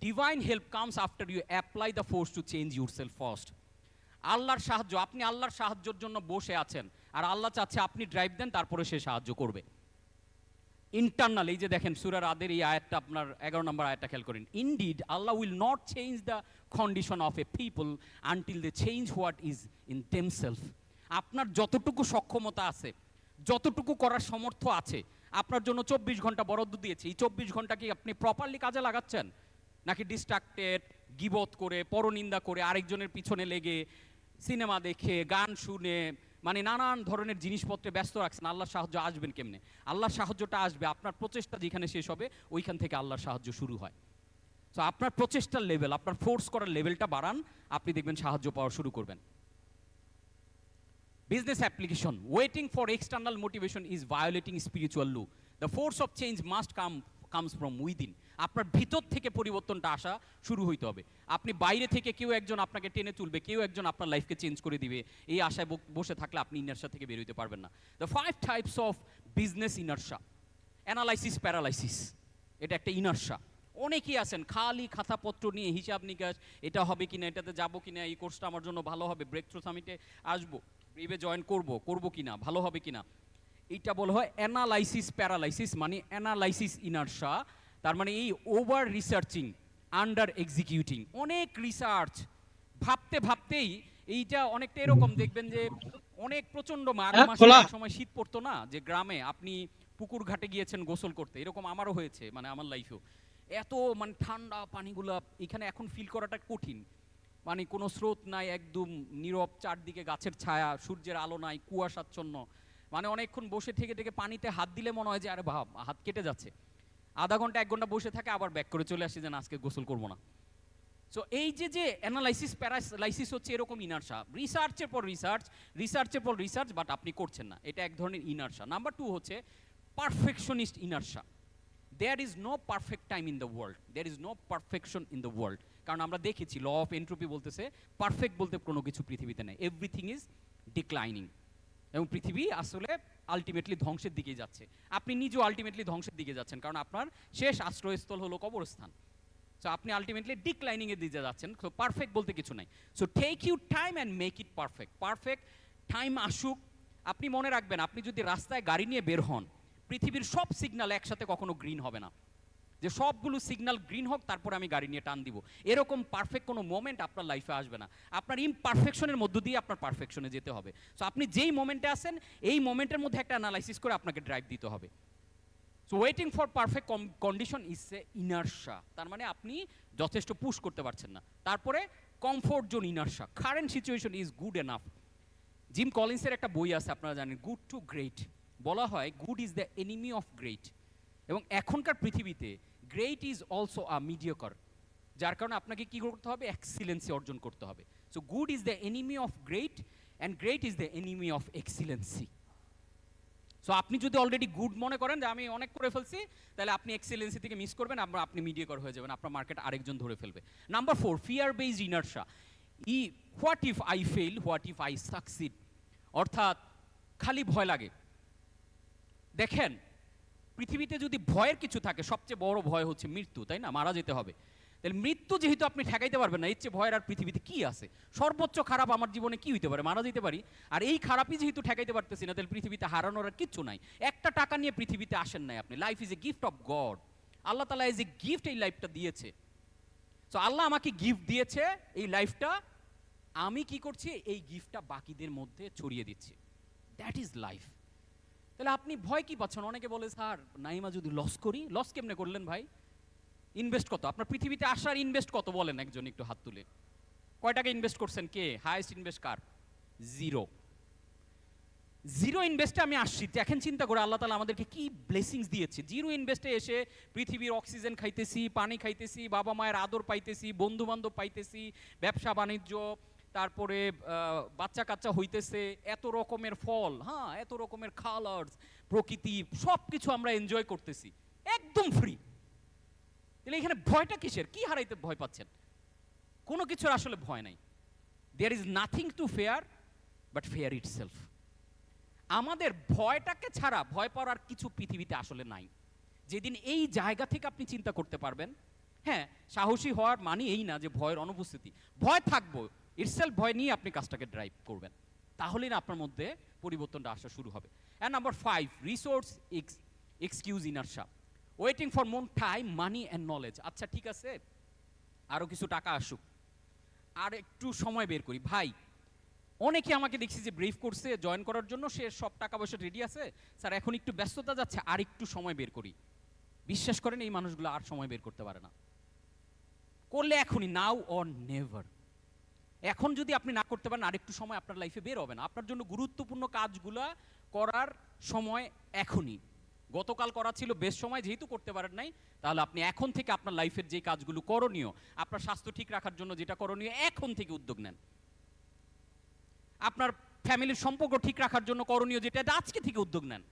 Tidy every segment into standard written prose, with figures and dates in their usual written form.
Divine help comes after you apply the force to change yourself first. আল্লাহর সাহায্য, আপনি আল্লাহর সাহায্যের জন্য বসে আছেন, আর আল্লাহ চাচ্ছে আপনি ড্রাইভ দেন, তারপরে সে সাহায্য করবে। ইন্টারনাল, এই যে দেখেন সূরা রাদের এই আয়াতটা, আপনার 11 নম্বর আয়াতটা খেয়াল করেন। Indeed Allah will not change the condition of a people until they change what is in themselves. আপনার যতটুকু সক্ষমতা আছে, যতটুকু করার সামর্থ্য আছে, আপনার জন্য 24 ঘন্টা বরাদ্দ দিয়েছে, এই 24 ঘন্টা কি আপনি প্রপারলি কাজে লাগাচ্ছেন, নাকি ডিস্ট্রাক্টেড, গিবত করে, পরনিন্দা করে, আরেকজনের পিছনে লেগে, সিনেমা দেখে, গান শুনে, মানে নানান ধরনের জিনিসপত্রে ব্যস্ত রাখছেন? আল্লাহর সাহায্য আসবেন কেমনে? আল্লাহর সাহায্যটা আসবে আপনার প্রচেষ্টা যেখানে শেষ হবে, ওইখান থেকে আল্লাহর সাহায্য শুরু হয়। তো আপনার প্রচেষ্টার লেভেল, আপনার ফোর্স করার লেভেলটা বাড়ান, আপনি দেখবেন সাহায্য পাওয়া শুরু করবেন। Business application, waiting for external motivation is violating spiritual law. The force of change must comes from within. আপনার ভিতর থেকে পরিবর্তনটা আসা শুরু হইতে হবে। আপনি বাইরে থেকে কেউ একজন আপনাকে টেনে তুলবে, কেউ একজন আপনার লাইফকে চেঞ্জ করে দিবে, এই আশায় বসে থাকলে আপনি ইনার্শা থেকে বের হইতে পারবেন না। The 5 types of business inertia. Analysis paralysis, এটা একটা ইনার্শা। অনেকেই আছেন খালি খাতাপত্র নিয়ে হিসাব নিকাশ, এটা হবে কিনা, এটাতে যাবো কিনা, এই কোর্সটা আমার জন্য ভালো হবে, ব্রেক থ্রু সামিটে আসবো, ব্রিভে জয়েন করবো কিনা, ভালো হবে কিনা। এইটা বলা হয় অ্যানালাইসিস প্যারালাইসিস, মানে অ্যানালাইসিস ইনার্শা। তার মানে এই ওভার রিসার্চিং, আন্ডার এক্সিকিউটিং, অনেক রিসার্চ, ভাবতে ভাবতেই। এইটা অনেকটা এরকম দেখবেন যে অনেক প্রচন্ড মাঘ মাসে এক সময় শীত পড়তো না, যে গ্রামে আপনি পুকুর ঘাটে গিয়েছেন গোসল করতে, এরকম আমারও হয়েছে, মানে আমার লাইফেও। এত মানে ঠান্ডা পানিগুলা এখানে এখন ফিল করাটা কঠিন, মানে কোনো স্রোত নাই, একদম নীরব, চারদিকে গাছের ছায়া, সূর্যের আলো নাই, কুয়াশাচ্ছন্ন, মানে অনেকক্ষণ বসে থেকে থেকে পানিতে হাত দিলে মনে হয় যে আরে ভাব হাত কেটে যাচ্ছে। আধা ঘন্টা 1 ঘন্টা বসে থাকে, আবার ব্যাক করে চলে আসি যে আজকে গোসল করবো না। সো এই যে অ্যানালাইসিস প্যারালাইসিস হচ্ছে এরকম ইনার্শা, রিসার্চের পর রিসার্চ, বাট আপনি করছেন না, এটা এক ধরনের ইনার্শা। নাম্বার 2 হচ্ছে perfectionist inertia. There is no perfect time in the world, there is no perfection in the world. কারণ আমরা দেখেছি ল অফ এন্ট্রপি বলতেছে পারফেক্ট বলতে কোনো কিছু পৃথিবীতে নেই, এভরিথিং ইজ ডিক্লাইনিং। এবং পৃথিবী আসলে আলটিমেটলি ধ্বংসের দিকে যাচ্ছে, আপনি নিজেও আলটিমেটলি ধ্বংসের দিকে যাচ্ছেন, কারণ আপনার শেষ আশ্রয়স্থল হলো কবরস্থান। সো আপনি আলটিমেটলি ডিক্লাইনিং এর দিকে যাচ্ছেন। সো পারফেক্ট বলতে কিছু নাই। So take you time and make it perfect. Perfect time আসুক। আপনি মনে রাখবেন, আপনি যদি রাস্তায় গাড়ি নিয়ে বের হন, পৃথিবীর সব সিগন্যাল একসাথে কখনো গ্রিন হবে না, যে সবগুলো সিগন্যাল গ্রিন হোক তারপর আমি গাড়ি নিয়ে টান দিব, এরকম পারফেক্ট কোনো মোমেন্ট আপনার লাইফে আসবে না। আপনার ইমপারফেকশনের মধ্য দিয়ে আপনার পারফেকশনে যেতে হবে। সো আপনি যেই মোমেন্টে আছেন, এই মোমেন্টের মধ্যে একটা অ্যানালাইসিস করে আপনাকে ড্রাইভ দিতে হবে। So waiting for perfect condition is a inertia. তার মানে আপনি যথেষ্ট পুশ করতে পারছেন না। তারপরে comfort zone inertia, current situation is good enough. Jim কলিন্সের একটা বই আছে, আপনারা জানেন, গুড টু গ্রেট। বলা হয় good is the enemy of great. এবং এখনকার পৃথিবীতে great is also a mediocre, যার কারণে আপনাকে কি করতে হবে, এক্সিলেন্সি অর্জন করতে হবে। So good is the enemy of great and great is the enemy of excellency. So আপনি যদি অলরেডি গুড মনে করেন যে আমি অনেক করে ফেলছি, তাহলে আপনি এক্সিলেন্সি থেকে মিস করবেন, আপনি মিডিওকর হয়ে যাবেন, আপনার মার্কেট আরেকজন ধরে ফেলবে। Number 4, fear based inertia. What if I fail, what if I succeed. অর্থাৎ খালি ভয় লাগে। দেখেন, পৃথিবীতে যদি ভয়ের কিছু থাকে, সবচেয়ে বড় ভয় হচ্ছে মৃত্যু, তাই না? মারা যেতে হবে। তাহলে মৃত্যু যেহেতু আপনি ঠেকাইতে পারবেন না, এর চেয়ে ভয়ের আর পৃথিবীতে কি আছে? সর্বোচ্চ খারাপ আমার জীবনে কি হইতে পারে? মারা যেতে পারি। আর এই খারাপই যেহেতু ঠেকাইতে পারতেছি না, তাহলে পৃথিবীতে হারানোর আর কিচ্ছু নাই। একটা টাকা নিয়ে পৃথিবীতে আসেন নাই আপনি। Life is a gift of God. আল্লাহ তাআলা ইজ এ গিফট, এই লাইফটা দিয়েছে। সো আল্লাহ আমাকে গিফট দিয়েছে এই লাইফটা, আমি কি করছি, এই গিফটটা বাকিদের মধ্যে ছড়িয়ে দিচ্ছি। That is life. তাহলে আপনি ভয় কি পাচ্ছেন? অনেকে বলে, স্যার নাইমা যদি লস করি। লস কেমনে করলেন ভাই? ইনভেস্ট কত? আপনার পৃথিবীতে আসার ইনভেস্ট কত বলেন একজন, একটু হাত তুলে। কয় টাকা ইনভেস্ট করছেন? কে হাইয়েস্ট ইনভেস্ট কার? জিরো। জিরো ইনভেস্টে আমি আসছি। এখন চিন্তা করে আল্লাহ তাআলা আমাদেরকে কি ব্লেসিংস দিয়েছে। জিরো ইনভেস্টে এসে পৃথিবীর অক্সিজেন খাইতেছি, পানি খাইতেছি, বাবা মায়ের আদর পাইতেছি, বন্ধু বান্ধব পাইতেছি, ব্যবসা বাণিজ্য, তারপরে বাচ্চা কাচ্চা হইতেছে, এত রকমের ফল, হ্যাঁ, এত রকমের কালার্স, প্রকৃতি, সব কিছু আমরা এনজয় করতেছি একদম ফ্রি। তাহলে এখানে ভয়টা কিসের? কি হারাইতে ভয় পাচ্ছেন? কোনো কিছুর আসলে ভয় নাই। There is nothing to fear but fear itself. আমাদের ভয়টাকে ছাড়া ভয় পাওয়ার কিছু পৃথিবীতে আসলে নাই। যেদিন এই জায়গা থেকে আপনি চিন্তা করতে পারবেন হ্যাঁ, সাহসী হওয়ার মানে এই না যে ভয়ের অনুপস্থিতি, ভয় থাকবো, ইটসেলফ ভয় নিয়ে আপনি কাজটাকে ড্রাইভ করবেন, তাহলেই না আপনার মধ্যে পরিবর্তনটা আসা শুরু হবে। And number 5, resource excuse inertia, waiting for more time, money and knowledge. আচ্ছা ঠিক আছে, আরও কিছু টাকা আসুক, আর একটু সময় বের করি। ভাই, অনেকে আমাকে দেখছি যে ব্রিফ করছে জয়েন করার জন্য, সে সব টাকা পয়সা রেডি আছে, স্যার এখন একটু ব্যস্ততা যাচ্ছে, আর একটু সময় বের করি। বিশ্বাস করেন এই মানুষগুলো আর সময় বের করতে পারে না। করলে এখনই, নাও অর নেভার। এখন যদি আপনি না করতে পারেন, আরেকটু সময় আপনার লাইফে বের হবে না। আপনার জন্য গুরুত্বপূর্ণ কাজগুলা করার সময় এখনই। গতকাল করা ছিল বেশ সময়, যেহেতু করতে পারেন নাই, তাহলে আপনি এখন থেকে আপনার লাইফের যে কাজগুলো করণীয়, আপনার স্বাস্থ্য ঠিক রাখার জন্য যেটা করণীয়, এখন থেকে উদ্যোগ নেন। আপনার ফ্যামিলির সম্পর্ক ঠিক রাখার জন্য করণীয় যেটা, আজকে থেকে উদ্যোগ নেন।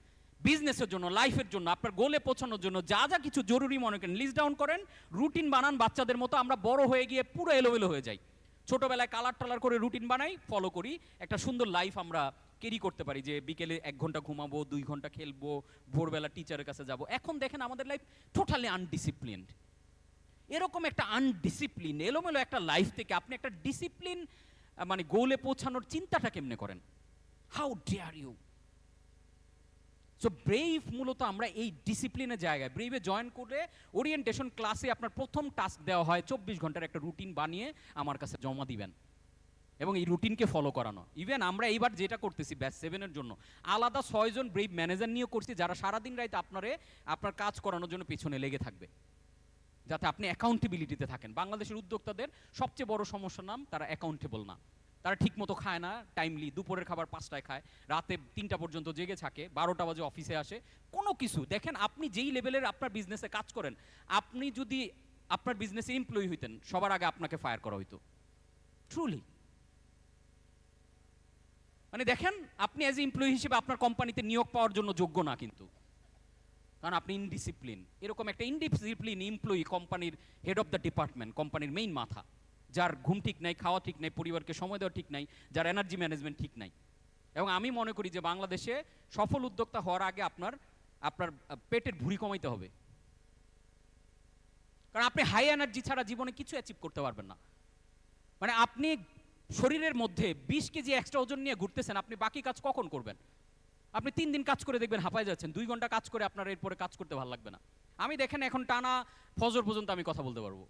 বিজনেসের জন্য, লাইফের জন্য, আপনার গোলে পৌঁছানোর জন্য যা যা কিছু জরুরি মনে করেন, লিস্ট ডাউন করেন, রুটিন বানান। বাচ্চাদের মতো আমরা বড় হয়ে গিয়ে পুরো এলোমেলো হয়ে যাই। ছোটবেলায় কালার টালার করে রুটিন বানাই, ফলো করি, একটা সুন্দর লাইফ আমরা ক্যারি করতে পারি, যে বিকেলে 1 ঘন্টা ঘুমাবো, 2 ঘন্টা খেলবো, ভোরবেলা টিচারের কাছে যাব। এখন দেখেন আমাদের লাইফ টোটালি আনডিসিপ্লিনড। এরকম একটা আনডিসিপ্লিন, এলোমেলো একটা লাইফ থেকে আপনি একটা ডিসিপ্লিন মানে গোলে পৌঁছানোর চিন্তাটা কেমনে করেন? How dare you! So brave মূলত আমরা এই ডিসিপ্লিনের জায়গায়, ব্রেভে জয়েন করে ওরিয়েন্টেশন ক্লাসে আপনার প্রথম টাস্ক দেওয়া হয় 24 ঘন্টার একটা রুটিন বানিয়ে আমার কাছে জমা দিবেন, এবং এই রুটিনকে ফলো করানো। ইভেন আমরা এইবার যেটা করতেছি ব্যাচ 7-এর জন্য, আলাদা 6 জন ব্রেভ ম্যানেজার নিয়ে করছি, যারা সারাদিন রাইতে আপনার কাজ করানোর জন্য পেছনে লেগে থাকবে, যাতে আপনি অ্যাকাউন্টেবিলিটিতে থাকেন। বাংলাদেশের উদ্যোক্তাদের সবচেয়ে বড় সমস্যার নাম, তারা অ্যাকাউন্টেবল না। তারা ঠিক মতো খায় না টাইমলি, দুপুরের খাবার 5টায় খায়, রাতে 3টা পর্যন্ত জেগে থাকে, 12টা বাজে অফিসে আসে, কোনো কিছু। দেখেন আপনি যেই লেভেলের আপনার বিজনেসে কাজ করেন, আপনি যদি আপনার বিজনেসে এমপ্লয়ি হইতেন, সবার আগে আপনাকে ফায়ার করা হইতো। ট্রুলি, মানে দেখেন আপনি অ্যাজ এ এমপ্লয়ি হিসেবে আপনার কোম্পানিতে নিয়োগ পাওয়ার জন্য যোগ্য না, কিন্তু কারণ আপনি ইনডিসিপ্লিন। এরকম একটা ইনডিসিপ্লিন এমপ্লয়ি কোম্পানির হেড অফ দ্য ডিপার্টমেন্ট, কোম্পানির মেইন মাথা, যার ঘুম ঠিক নাই, খাওয়া ঠিক নাই, পরিবারকে সময় দেওয়া ঠিক নাই, যার এনার্জি ম্যানেজমেন্ট ঠিক নাই। এবং আমি মনে করি যে বাংলাদেশে সফল উদ্যোক্তা হওয়ার আগে আপনার পেটের ভুঁড়ি কমাইতে হবে, কারণ আপনি হাই এনার্জি ছাড়া জীবনে কিছু অ্যাচিভ করতে পারবেন না। মানে আপনি শরীরের মধ্যে 20 কেজি এক্সট্রা ওজন নিয়ে ঘুরতেছেন, আপনি বাকি কাজ কখন করবেন? আপনি 3 দিন কাজ করে দেখবেন হাঁপায় যাচ্ছেন, 2 ঘন্টা কাজ করে আপনার এরপরে কাজ করতে ভালো লাগবে না। আমি দেখেন এখন টানা ফজর পর্যন্ত আমি কথা বলতে পারবো,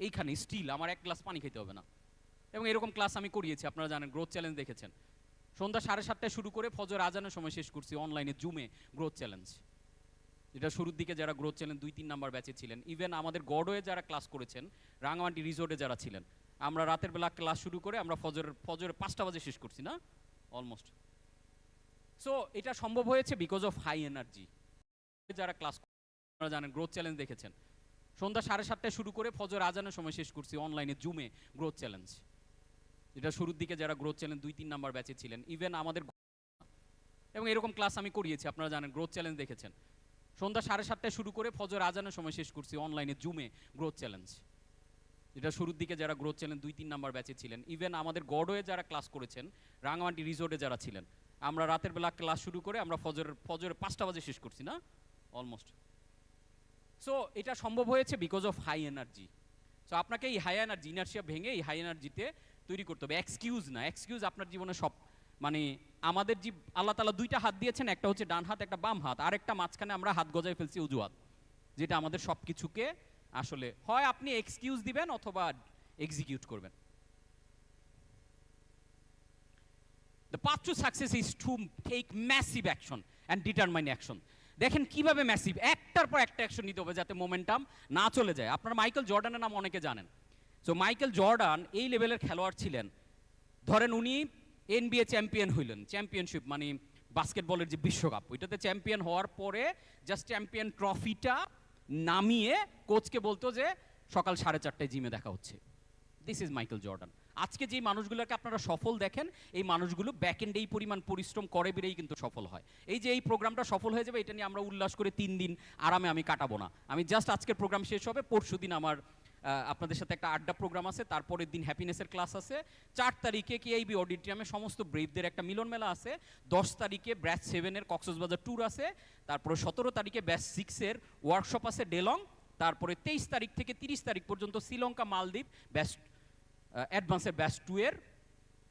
এইখানে স্টিল আমার 1 গ্লাস পানি খেতে হবে না। এবং এরকম ক্লাস আমি করিয়েছি, আপনারা জানেন, গ্রোথ চ্যালেঞ্জ দেখেছেন। সন্ধ্যা 7:30টায় শুরু করে ফজর আজানের সময় শেষ করছি অনলাইনে জুমে গ্রোথ চ্যালেঞ্জ, যেটা শুরুর দিকে যারা গ্রোথ চ্যালেঞ্জ 2-3 নাম্বার ব্যাচে ছিলেন, ইভেন আমাদের গডওয়ে যারা ক্লাস করেছেন, রাঙামাটি রিসোর্টে যারা ছিলেন, আমরা রাতের বেলা ক্লাস শুরু করে আমরা ফজরের 5টা বাজে শেষ করছি না, অলমোস্ট। সো এটা সম্ভব হয়েছে বিকজ অফ হাই এনার্জি। যারা ক্লাস, আপনারা জানেন, গ্রোথ চ্যালেঞ্জ দেখেছেন, সন্ধ্যা 7:30টায় শুরু করে ফজর আজানের সময় শেষ করছি অনলাইনে জুমে গ্রোথ চ্যালেঞ্জ, যেটা শুরুর দিকে যারা গ্রোথ চ্যালেঞ্জ 2-3 নাম্বার ব্যাচে ছিলেন, ইভেন আমাদের, এবং এরকম ক্লাস আমি করিয়েছি, আপনারা জানেন, গ্রোথ চ্যালেঞ্জ দেখেছেন। সন্ধ্যা 7:30টায় শুরু করে ফজর আজানের সময় শেষ করছি অনলাইনে জুমে গ্রোথ চ্যালেঞ্জ, যেটা শুরুর দিকে যারা গ্রোথ চ্যালেঞ্জ 2-3 নাম্বার ব্যাচে ছিলেন, ইভেন আমাদের গডওয়ে যারা ক্লাস করেছেন, রাঙামাটি রিসোর্টে যারা ছিলেন, আমরা রাতের বেলা ক্লাস শুরু করে আমরা ফজরের 5টা বাজে শেষ করছি না, অলমোস্ট। সো এটা সম্ভব হয়েছে because of high energy. So আপনাকে এই হাই এনার্জি ইনার্শিয়া ভেঙে এই হাই এনার্জিতে তৈরি করতে হবে। এক্সকিউজ না, এক্সকিউজ আপনার জীবনে সব, মানে আমাদের আল্লাহ তাআলা 2টা হাত দিয়েছেন, একটা হচ্ছে ডান হাত, একটা বাম হাত, আর একটা মাঝখানে আমরা হাত গজায় ফেলছি অজুহাত, যেটা আমাদের সব কিছুকে আসলে হয় আপনি এক্সকিউজ দিবেন অথবা এক্সিকিউট করবেন। The path to success is to take massive action and determine action. দেখেন কিভাবে ম্যাসিভ, একটার পর একটা অ্যাকশন নিতে হবে যাতে মোমেন্টাম না চলে যায়। আপনারা মাইকেল জর্ডানের নাম অনেকে জানেন। সো মাইকেল জর্ডান এই লেভেলের খেলোয়াড় ছিলেন, ধরেন উনি NBA চ্যাম্পিয়ন হইলেন, চ্যাম্পিয়নশিপ মানে বাস্কেটবলের যে বিশ্বকাপ, ওইটাতে চ্যাম্পিয়ন হওয়ার পরে জাস্ট চ্যাম্পিয়ন ট্রফিটা নামিয়ে কোচকে বলতো যে সকাল 4:30টায় জিমে দেখা হচ্ছে। This is Michael Jordan. আজকে যে মানুষগুলোকে আপনারা সফল দেখেন, এই মানুষগুলো ব্যাক এন্ডে এই পরিমাণ পরিশ্রম করে বেরেই কিন্তু সফল হয়। এই যে এই প্রোগ্রামটা সফল হয়ে যাবে, এটা নিয়ে আমরা উল্লাস করে 3 দিন আরামে আমি কাটাবো না। আমি জাস্ট আজকের প্রোগ্রাম শেষ হবে, পরশু দিন আমার আপনাদের সাথে একটা আড্ডা প্রোগ্রাম আছে, তারপরের দিন হ্যাপিনেসের ক্লাস আছে, 4 তারিখে কেআইবি অডিটোরিয়ামে সমস্ত ব্রেভদের একটা মিলন মেলা আছে, 10 তারিখে ব্যাচ 7-এর কক্সবাজার ট্যুর আছে, তারপরে 17 তারিখে ব্যাচ 6-এর ওয়ার্কশপ আছে ডেলং, তারপরে 23 তারিখ থেকে 30 তারিখ পর্যন্ত শ্রীলঙ্কা মালদ্বীপ ব্যাচ অ্যাডভান্সের ব্যাচ 2 এর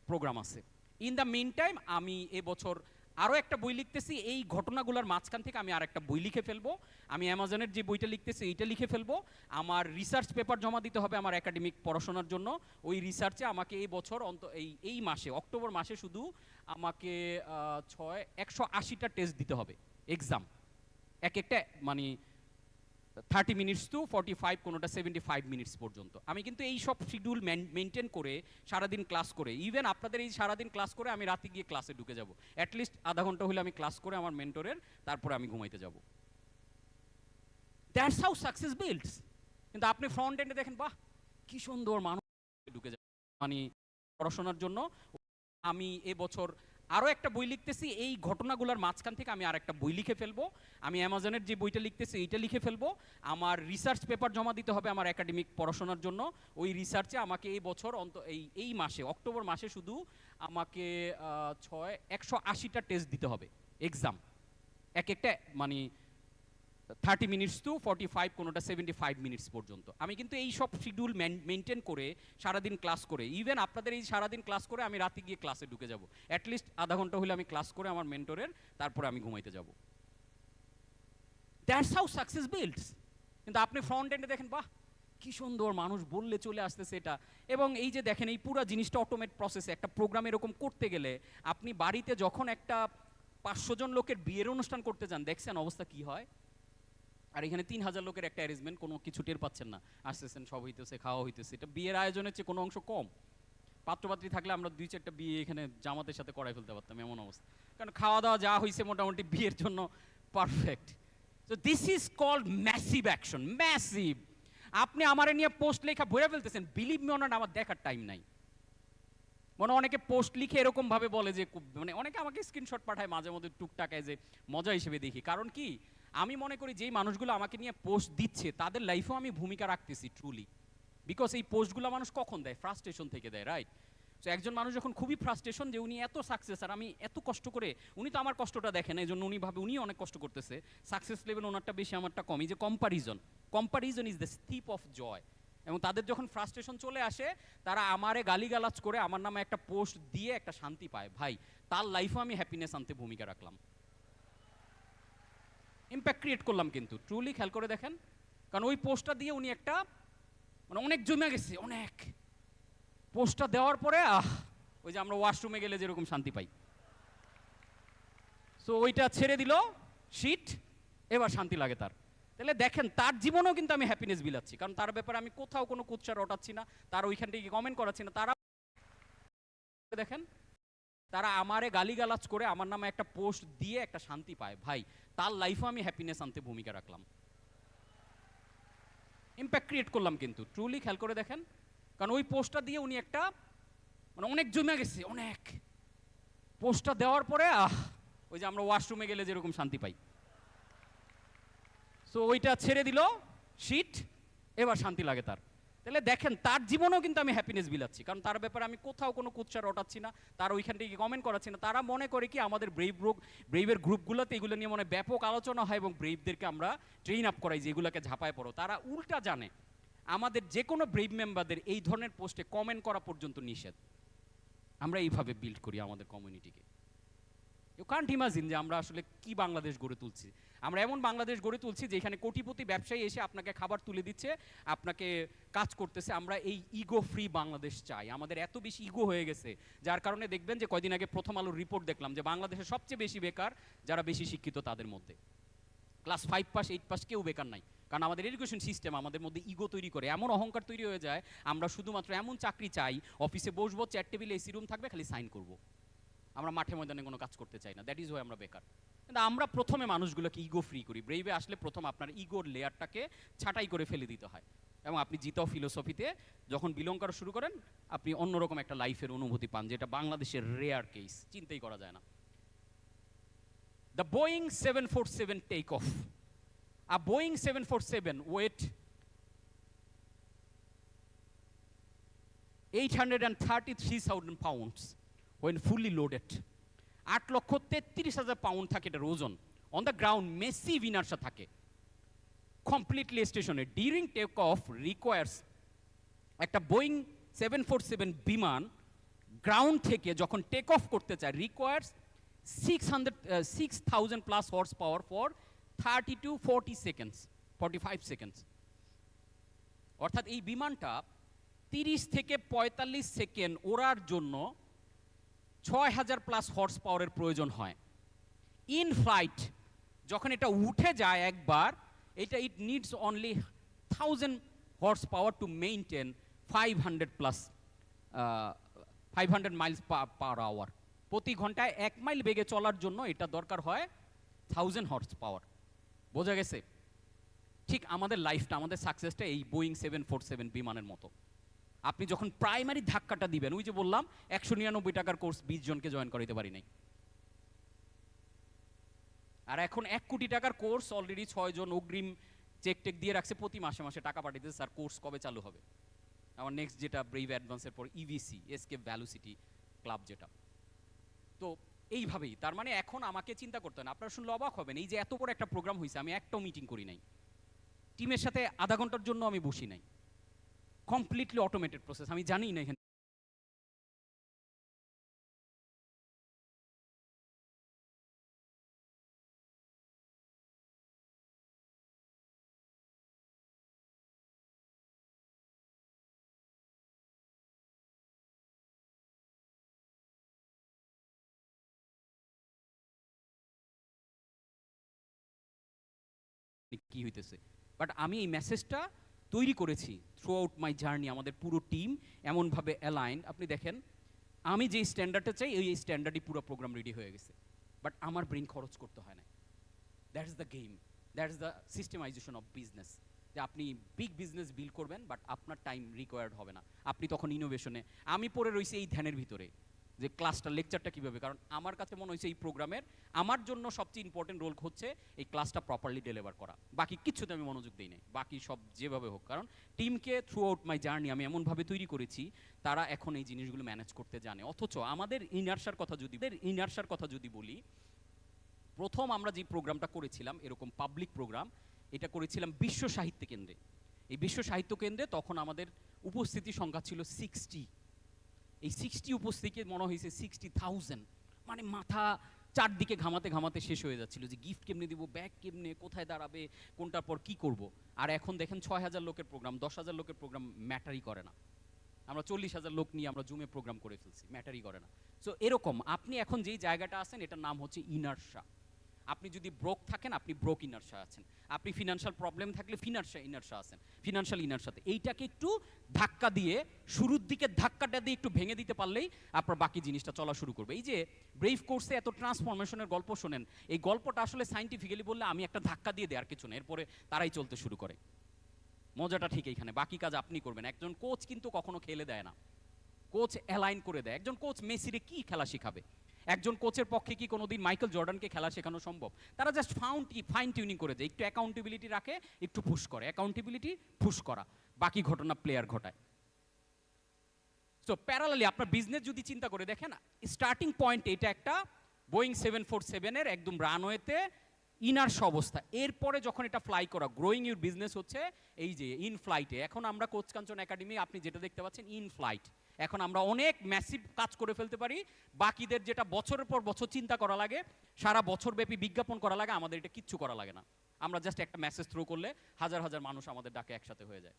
প্রোগ্রাম আছে। ইন দ্য মিন টাইম আমি এবছর আরও একটা বই লিখতেছি। এই ঘটনাগুলোর মাঝখান থেকে আমি আর একটা বই লিখে ফেলবো। আমি অ্যামাজনের যে বইটা লিখতেছি এইটা লিখে ফেলবো। আমার রিসার্চ পেপার জমা দিতে হবে আমার একাডেমিক পড়াশোনার জন্য। ওই রিসার্চে আমাকে এই বছর এই মাসে অক্টোবর মাসে শুধু আমাকে 180টা টেস্ট দিতে হবে, এক্সাম। এক একটা মানে 30 মিনিটস টু 45, কোনোটা 75 মিনিটস পর্যন্ত। আমি কিন্তু এই সব শিডিউল মেনটেন করে সারাদিন ক্লাস করে, ইভেন আপনাদের এই সারাদিন ক্লাস করে আমি রাতে গিয়ে ক্লাসে ঢুকে যাব। অ্যাটলিস্ট আধা ঘন্টা হলে আমি ক্লাস করে আমার মেন্টরের, তারপরে আমি ঘুমাইতে যাব। That's how success builds. কিন্তু আপনি ফ্রন্ট এন্ডে দেখেন, বাহ কি সুন্দর মানুষ ঢুকে যাবে মানে পড়াশোনার জন্য। আমি এবছর আরও একটা বই লিখতেছি। এই ঘটনাগুলোর মাঝখান থেকে আমি আর একটা বই লিখে ফেলবো। আমি অ্যামাজনের যে বইটা লিখতেছি এইটা লিখে ফেলবো। আমার রিসার্চ পেপার জমা দিতে হবে আমার একাডেমিক পড়াশোনার জন্য। ওই রিসার্চে আমাকে এই বছর এই মাসে অক্টোবর মাসে শুধু আমাকে 180টা টেস্ট দিতে হবে, এক্সাম। এক একটা মানে 30 মিনিটস টু 45, কোনোটা 75 মিনিটস পর্যন্ত। আমি কিন্তু এই সব শিডিউল মেনটেন করে সারাদিন ক্লাস করে, ইভেন আপনাদের এই সারাদিন ক্লাস করে আমি রাতে গিয়ে ক্লাসে ঢুকে যাব। অ্যাটলিস্ট আধা ঘন্টা হলে আমি ক্লাস করে আমার মেন্টরের, তারপরে আমি ঘুমাইতে যাব। That's how success builds. কিন্তু আপনি ফ্রন্ট এন্ডে দেখেন, বাহ কি সুন্দর মানুষ বললে চলে আসতেছে এটা। এবং এই যে দেখেন এই পুরো জিনিসটা অটোমেট প্রসেসে। একটা প্রোগ্রাম এরকম করতে গেলে আপনি বাড়িতে যখন একটা 500 জন লোকের বিয়ের অনুষ্ঠান করতে যান, দেখছেন অবস্থা কি হয়। আর এখানে 3000 লোকের একটা অ্যারেঞ্জমেন্ট, কোনো কিছু টের পাচ্ছেন না। আসতেছেন, সব হইতেছে, খাওয়া হইতেছে। এটা বিয়ের আয়োজনের চেয়ে কোনো অংশ কম। পাত্রপাত্রী থাকলে আমরা 2-4টা বিয়ে এখানে জামাতের সাথে করাই ফেলতে পারতাম, এমন অবস্থা। কারণ খাওয়া দাওয়া যা হয়েছে মোটামুটি বিয়ের জন্য perfect. So this is called massive action, massive. আপনি আমারে নিয়ে পোস্ট লেখা ভরে ফেলতেছেন, বিলিভ মি অর নট, আমার দেখার টাইম নাই। মনে অনেকে পোস্ট লিখে এরকম ভাবে বলে যে, মানে অনেকে আমাকে স্ক্রিনশট পাঠায় মাঝে মধ্যে টুকটাকায়, যে মজা হিসেবে দেখি। কারণ কি, আমি মনে করি যেই মানুষগুলো আমাকে নিয়ে পোস্ট দিচ্ছে তাদের লাইফেও আমি ভূমিকা রাখতেছি ট্রুলি। বিকজ এই পোস্টগুলো মানুষ কখন দেয়? ফ্রাস্ট্রেশন থেকে দেয়, রাইট? সো একজন মানুষ যখন খুবই ফ্রাস্ট্রেশন, যে উনি এত সাকসেস আর আমি এত কষ্ট করে, উনি তো আমার কষ্টটা দেখেন, এই জন্য উনি ভাবে উনি অনেক কষ্ট করতেছে, সাকসেস লেভেল ওনারটা বেশি আমারটা কম। এই যে comparison is the steep of joy. এবং তাদের যখন ফ্রাস্ট্রেশন চলে আসে, তারা আমারে গালিগালাজ করে আমার নামে একটা পোস্ট দিয়ে একটা শান্তি পায়। ভাই, তার লাইফেও আমি হ্যাপিনেস আনতে ভূমিকা রাখলাম, ইম্প্যাক্ট ক্রিয়েট করলাম। কিন্তু ট্রুলি খেয়াল করে দেখেন, কারণ ওই পোস্টটা দিয়ে উনি একটা মানে অনেক জমে গেছে, অনেক। পোস্টটা দেওয়ার পরে ওই যে আমরা ওয়াশরুমে গেলে যেরকম শান্তি পাই, সো ওইটা ছেড়ে দিল শিট, এবার শান্তি লাগে তার। তাহলে দেখেন তার জীবনেও কিন্তু আমি হ্যাপিনেস বিলাচ্ছি, কারণ তার ব্যাপারে আমি কোথাও কোনো কুৎসা রটাচ্ছি না, তার ওইখান থেকে কমেন্ট করাচ্ছি না। তারা দেখেন, তারা আমারে গালিগালাজ করে আমার নামে একটা পোস্ট দিয়ে একটা শান্তি পায়। ভাই, তার লাইফেও আমি হ্যাপিনেস আনতে ভূমিকা রাখলাম, ইম্প্যাক্ট ক্রিয়েট করলাম। কিন্তু ট্রুলি খেয়াল করে দেখেন, কারণ ওই পোস্টটা দিয়ে উনি একটা মানে অনেক জমে গেছে, অনেক। পোস্টটা দেওয়ার পরে ওই যে আমরা ওয়াশরুমে গেলে যেরকম শান্তি পাই, সো ওইটা ছেড়ে দিল শিট, এবার শান্তি লাগে তার। তাহলে দেখেন তার জীবনেও কিন্তু আমি হ্যাপিনেস বিলাচ্ছি, কারণ তার ব্যাপারে আমি কোথাও কোনো কুৎসা রটাচ্ছি না, তার ওইখান থেকে কমেন্ট করাচ্ছি না। তারা মনে করে কি আমাদের ব্রেইভের গ্রুপগুলোতে এগুলো নিয়ে মনে ব্যাপক আলোচনা হয় এবং ব্রেইভদেরকে আমরা ট্রেন আপ করাই যে এগুলোকে ঝাঁপায় পড়ো। তারা উল্টা জানে আমাদের যে কোনো ব্রেইভ মেম্বারদের এই ধরনের পোস্টে কমেন্ট করা পর্যন্ত নিষেধ। আমরা এইভাবে বিল্ড করি আমাদের কমিউনিটিকে। ইউ কান্ট ইমাজিন যে আমরা আসলে কি বাংলাদেশ গড়ে তুলছি। আমরা এমন বাংলাদেশ গড়ে তুলছি যেখানে কোটিপতি ব্যবসায়ী এসে আপনাকে খাবার তুলে দিচ্ছে, আপনাকে কাজ করতেছে। আমরা এই ইগো ফ্রি বাংলাদেশ চাই। আমাদের এত বেশি ইগো হয়ে গেছে, যার কারণে দেখবেন যে কয়দিন আগে প্রথম আলোর রিপোর্ট দেখলাম যে বাংলাদেশে সবচেয়ে বেশি বেকার যারা বেশি শিক্ষিত তাদের মধ্যে। ক্লাস 5 পাস 8 পাস কেউ বেকার নাই, কারণ আমাদের এডুকেশন সিস্টেম আমাদের মধ্যে ইগো তৈরি করে, এমন অহংকার তৈরি হয়ে যায় আমরা শুধুমাত্র এমন চাকরি চাই, অফিসে বসবো, চেয়ার টেবিলে এসি রুম থাকবে, খালি সাইন করব। আমরা মাঠে ময়দানে কোনো কাজ করতে চাই না, দ্যাট ইজ ওয়াই আমরা বেকার। কিন্তু আমরা প্রথমে মানুষগুলোকে ইগো ফ্রি করি। ব্রেইভে আসলে প্রথম আপনার ইগোর লেয়ারটাকে ছাঁটাই করে ফেলে দিতে হয়, এবং আপনি জিতাও ফিলোসফিতে যখন বিলং করা শুরু করেন, আপনি অন্যরকম একটা লাইফের অনুভূতি পান, যেটা বাংলাদেশের রেয়ার কেস, চিন্তাই করা যায় না। The Boeing 747 take off. A Boeing 747 weight 833,000 pounds when fully loaded. 8,33,000 pound থাকে এটার ওজন। On the ground massive inertia থাকে। কমপ্লিটলি স্টেশনে ডিউরিং টেক অফ রিকোয়ার্স একটা বোয়িং 747 বিমান গ্রাউন্ড থেকে যখন টেক অফ করতে চায় requires 6,000 plus horse power for 30 to 40 seconds 45 seconds. অর্থাৎ এই বিমানটা 30 থেকে 45 সেকেন্ড ওড়ার জন্য 6,000 প্লাস হর্স পাওয়ারের প্রয়োজন হয়। ইন ফ্লাইট যখন এটা উঠে যায় একবার, এটা it needs only 1000 horse power to maintain 500 plus 500 miles per hour. প্রতি ঘন্টায় 1 মাইল বেগে চলার জন্য এটা দরকার হয় 1000 হর্স পাওয়ার। বোঝা গেছে? ঠিক আমাদের লাইফটা, আমাদের সাকসেসটা এই বোয়িং 747 বিমানের মতো। আপনি যখন প্রাইমারি ধাক্কাটা দিবেন, ওই যে বললাম 199 টাকার কোর্স 20 জনকে জয়েন করাইতে পারি নাই, আর এখন 1 কোটি টাকার কোর্স অলরেডি 6 জন অগ্রিম চেক টেক দিয়ে রাখছে, প্রতি মাসে মাসে টাকা পাঠাইতেছে। স্যার কোর্স কবে চালু হবে? আমার নেক্সট যেটা ব্রেভ অ্যাডভান্সের পর ইভিসি, এসকে ভ্যালুসিটি ক্লাব যেটা। তো এইভাবেই তার মানে এখন আমাকে চিন্তা করতে হয় না। আপনারা শুনলে অবাক হবেন, এই যে এত বড় একটা প্রোগ্রাম হয়েছে, আমি একটাও মিটিং করি নাই, টিমের সাথে আধা ঘন্টার জন্য আমি বসি নাই, কমপ্লিটলি অটোমেটেড প্রসেস। আমি জানি না এখানে কি হইতেছে, বাট আমি এই মেসেজটা তৈরি করেছি থ্রু আউট মাই জার্নি। আমাদের পুরো টিম এমনভাবে অ্যালাইন্ড, আপনি দেখেন আমি যে স্ট্যান্ডার্ডটা চাই ওই স্ট্যান্ডার্ডই পুরো প্রোগ্রাম রেডি হয়ে গেছে, বাট আমার ব্রেন খরচ করতে হয় না। That is the game, that is the systemization of business. যে আপনি বিগ বিজনেস বিল্ড করবেন, বাট আপনার টাইম রিকোয়ার্ড হবে না, আপনি তখন ইনোভেশনে। আমি পড়ে রয়েছি এই ধ্যানের ভিতরে যে ক্লাসটা, লেকচারটা কীভাবে, কারণ আমার কাছে মনে হয়েছে এই প্রোগ্রামের আমার জন্য সবচেয়ে ইম্পর্টেন্ট রোল হচ্ছে এই ক্লাসটা প্রপারলি ডেলিভার করা। বাকি কিচ্ছুতে আমি মনোযোগ দিই নাই, বাকি সব যেভাবে হোক, কারণ টিমকে থ্রু আউট মাই জার্নি আমি এমনভাবে তৈরি করেছি তারা এখন এই জিনিসগুলো ম্যানেজ করতে জানে। অথচ আমাদের ইনার্সার কথা যদি বলি, প্রথম আমরা যে প্রোগ্রামটা করেছিলাম এরকম পাবলিক প্রোগ্রাম, এটা করেছিলাম বিশ্ব সাহিত্য কেন্দ্রে। এই বিশ্ব সাহিত্য কেন্দ্রে তখন আমাদের উপস্থিতি সংখ্যা ছিল 60। এই 60 উপস্থিতি মনে হয়েছে 60,000, মানে মাথা চারদিকে ঘামাতে ঘামাতে শেষ হয়ে যাচ্ছিল যে গিফট কেমনে দিব, ব্যাগ কেমনে, কোথায় দাঁড়াবে, কোনটার পর কি করব। আর এখন দেখেন 6,000 লোকের প্রোগ্রাম, 10,000 লোকের প্রোগ্রাম ম্যাটারই করে না। আমরা 40,000 লোক নিয়ে আমরা জুমে প্রোগ্রাম করে ফেলছি, ম্যাটারই করে না। সো এরকম আপনি এখন যেই জায়গাটা আছেন এটার নাম হচ্ছে ইনার্সা। আপনি যদি ব্রোক থাকেন, আপনি ব্রোক ইনার্সা আছেন। আপনি ফিনান্সিয়াল প্রবলেম থাকলে ইনার্সা আছেন, ফিনান্সিয়াল ইনার্সাতে। এইটাকে একটু ধাক্কা দিয়ে, শুরুর দিকে ধাক্কাটা দিয়ে একটু ভেঙে দিতে পারলেই আপনার বাকি জিনিসটা চলা শুরু করবে। এই যে ব্রেভ কোর্সে এত ট্রান্সফরমেশনের গল্প শোনেন, এই গল্পটা আসলে সাইন্টিফিক্যালি বললে আমি একটা ধাক্কা দিয়ে দেয় আর কিছু না, এরপরে তারাই চলতে শুরু করে। মজাটা ঠিক এইখানে, বাকি কাজ আপনি করবেন। একজন কোচ কিন্তু কখনো খেলে দেয় না, কোচ অ্যালাইন করে দেয়। একজন কোচ মেসিরে কি খেলা শিখাবে? একজন কোচের পক্ষে কি কোনোদিন মাইকেল জর্ডানকে খেলা শেখানো সম্ভব? তারা জাস্ট ফাইন টিউনিং করে দেয়, একটু অ্যাকাউন্টেবিলিটি রাখে, একটু পুশ করে, অ্যাকাউন্টেবিলিটি পুশ করা, বাকি ঘটনা প্লেয়ার ঘটায়। সো প্যারালালি আপনার বিজনেস যদি চিন্তা করে দেখেন, স্টার্টিং পয়েন্ট এটা একটা বোয়িং 747-এর একদম রানওয়েতে ইনার্স অবস্থা। এরপরে যখন এটা ফ্লাই করা, গ্রোয়িং ইউর বিজনেস হচ্ছে এই যে ইন ফ্লাইটে। এখন আমরা কোচ কাঞ্চন একাডেমি আপনি যেটা দেখতে পাচ্ছেন ইন ফ্লাইট। এখন আমরা অনেক ম্যাসিভ কাজ করে ফেলতে পারি। বাকিদের যেটা বছরের পর বছর চিন্তা করা লাগে, সারা বছরব্যাপী বিজ্ঞাপন করা লাগে, আমাদের এটা কিচ্ছু করা লাগে না। আমরা জাস্ট একটা মেসেজ থ্রো করলে হাজার হাজার মানুষ আমাদের ডাকে একসাথে হয়ে যায়।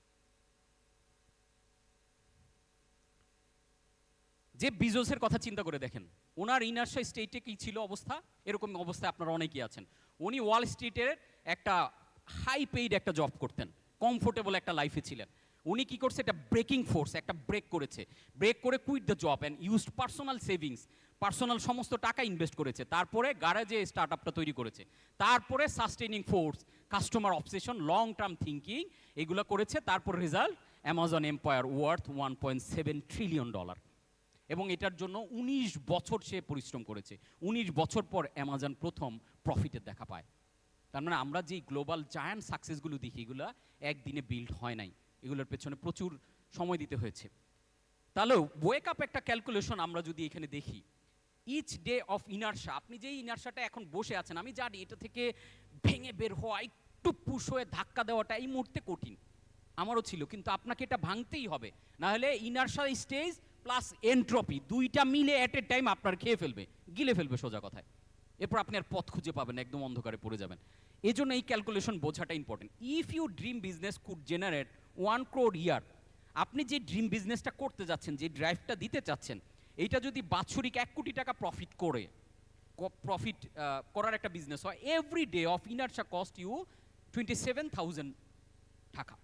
যে বিজোসের কথা চিন্তা করে দেখেন, ওনার ইনার্সা স্টেটে কি ছিল অবস্থা, এরকম অবস্থায় আপনারা অনেকেই আছেন। উনি ওয়াল স্ট্রিটের একটা হাই পেইড একটা জব করতেন, কমফোর্টেবল একটা লাইফে ছিলেন। উনি কি করছে, একটা ব্রেকিং ফোর্স, একটা ব্রেক করেছে, ব্রেক করে quit the job and used personal savings, personal সমস্ত টাকা ইনভেস্ট করেছে। তারপরে গ্যারেজে স্টার্ট আপটা তৈরি করেছে। তারপরে sustaining force, customer obsession, long term thinking, এগুলো করেছে। তারপর result Amazon empire worth $1.7 trillion. এবং এটার জন্য 19 বছর সে পরিশ্রম করেছে। 19 বছর পর অ্যামাজন প্রথম প্রফিটের দেখা পায়। তার মানে আমরা যে গ্লোবাল জায়ান্ট সাকসেসগুলো দেখি, এগুলো একদিনে বিল্ড হয় নাই, এগুলোর পেছনে প্রচুর সময় দিতে হয়েছে। তাহলেও ওয়েক আপ একটা ক্যালকুলেশন আমরা যদি এখানে দেখি, ইচ ডে অফ ইনার্সা, আপনি যেই ইনার্সাটা এখন বসে আছেন, আমি জানি এটা থেকে ভেঙে বের হওয়া একটু একটু পুশ হয়ে ধাক্কা দেওয়াটা এই মুহূর্তে কঠিন, আমারও ছিল, কিন্তু আপনাকে এটা ভাঙতেই হবে, না হলে ইনারশা স্টেজ প্লাস এন্ট্রপি দুইটা মিলে অ্যাট এ টাইম আপনার খেয়ে ফেলবে, গিলে ফেলবে সোজা কথায়। এরপর আপনি আর পথ খুঁজে পাবেন, একদম অন্ধকারে পড়ে যাবেন। এই জন্য এই ক্যালকুলেশন বোঝাটা important. If you dream business could generate 1 crore year, আপনি যে ড্রিম বিজনেসটা করতে যাচ্ছেন, যে ড্রাইভটা দিতে চাচ্ছেন, এইটা যদি বাৎসরিক 1 কোটি টাকা প্রফিট করার একটা বিজনেস হয়, every day of inertia cost you 27,000 টাকা।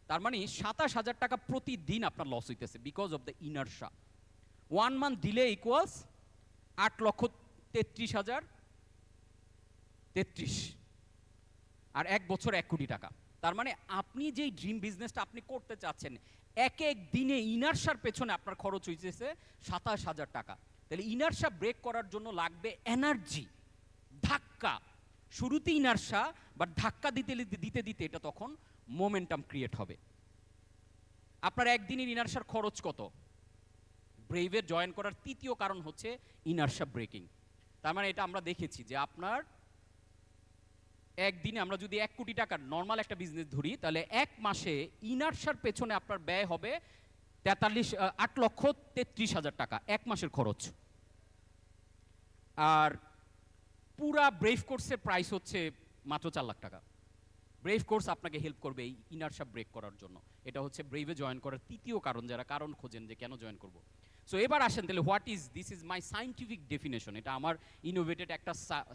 তার মানে 27,000 টাকা প্রতিদিন আপনার লস হইতেছে because of the inertia. 1 month delay equals 8,33,033, আর 1 বছর 1 কোটি টাকা। তার মানে আপনি যেই ড্রিম বিজনেসটা আপনি করতে চাচ্ছেন, এক এক দিনে ইনারশার পেছনে আপনার খরচ হইতেছে 27,000 টাকা। তাহলে ইনারশা ব্রেক করার জন্য লাগবে এনার্জি, ধাক্কা। শুরুতে ইনারশা, বাট ধাক্কা দিতে দিতে দিতে এটা তখন মোমেন্টাম ক্রিয়েট হবে। আপনার একদিনের ইনারশার খরচ কত? ব্রেভে জয়েন করার তৃতীয় কারণ হচ্ছে ইনারশা ব্রেকিং। তার মানে এটা আমরা দেখেছি যে আপনার একদিনে, আমরা যদি 1 কোটি টাকার নর্মাল একটা বিজনেস ধরি, তাহলে 1 মাসে ইনারশার পেছনে আপনার ব্যয় হবে 8,33,000 টাকা, 1 মাসের খরচ। আর পুরা ব্রেভ কোর্সের প্রাইস হচ্ছে মাত্র 4 লাখ টাকা। ব্রেভ কোর্স আপনাকে হেল্প করবে এই ইনারশা ব্রেক করার জন্য। এটা হচ্ছে ব্রেভে জয়েন করার তৃতীয় কারণ, যারা কারণ খোঁজেন যে কেন জয়েন করব। সো এবার আসেন তাহলে this is my scientific definition, এটা আমার ইনোভেটেড একটা